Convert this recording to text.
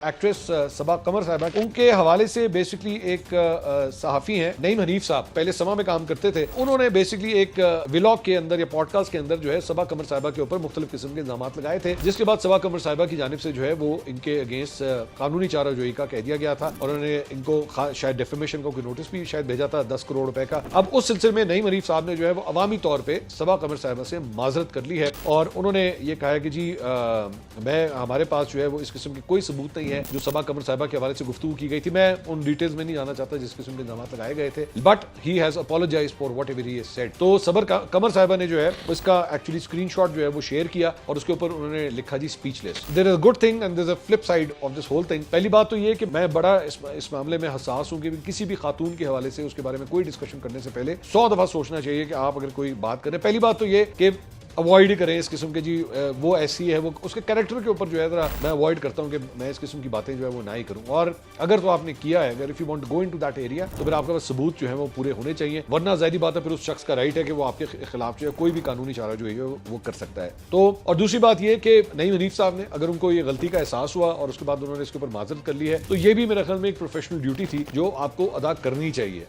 Actress सबा कमर साहिबा, उनके हवाले से बेसिकली एक सहाफी हैं नईम हनीफ साहब, पहले समा में काम करते थे। उन्होंने बेसिकली एक व्लॉग के अंदर या पॉडकास्ट के अंदर जो है सबा कमर साहिबा के ऊपर मुख्तलिफ किस्म के इल्जाम लगाए थे, जिसके बाद सबा कमर साहिबा की जानिब से जो है वो इनके अगेंस्ट कानूनी चाराजोई का कह दिया गया था और उन्होंने इनको शायद डेफेमेशन का कोई नोटिस भी शायद भेजा था 10 करोड़ रुपए का। अब उस सिलसिले में नईम हनीफ साहब ने जो है वो अवामी तौर पर सबा कमर साहिबा से माजरत कर ली है और उन्होंने ये कहा है कि जी हमारे पास जो है वो इस किस्म की कोई सबूत नहीं है जो सबा कमर साहिबा के हवाले से गुफ्तगू की गई थी। मैं उन डिटेल्स में नहीं जाना चाहता जिस किस्म के इल्जाम लगाए गए थे, but he has apologised for whatever he has said. तो कमर साहिबा ने जो है इसका एक्चुअली स्क्रीनशॉट जो है वो शेयर किया और उसके ऊपर उन्होंने लिखा जी speechless. There is a good thing and there is a flip side of this whole thing. पहली बात तो ये कि मैं बड़ा इस मामले में हसास हूं कि किसी भी खातून के हवाले से उसके बारे में कोई डिस्कशन करने से पहले 100 दफा सोचना चाहिए कि आप अगर कोई बात करें। पहली बात तो ये कि अवॉइड करें इस किस्म के जी वो ऐसी है, वो उसके कैरेक्टर के ऊपर जो है जरा मैं अवॉइड करता हूं कि मैं इस किस्म की बातें जो है वो ना ही करूं। और अगर तो आपने किया है, अगर if you want to go into that area तो फिर आपके पास सबूत जो है वो पूरे होने चाहिए, वरना ज़ाहिर बात है फिर उस शख्स का राइट है कि वो आपके खिलाफ जो है कोई भी कानूनी चारा जो है वो कर सकता है। तो और दूसरी बात ये कि नईम हनीफ साहब ने अगर उनको ये गलती का एहसास हुआ और उसके बाद उन्होंने इसके ऊपर माजरत कर ली है तो ये भी मेरे ख्याल में एक प्रोफेशनल ड्यूटी थी जो आपको अदा करनी चाहिए।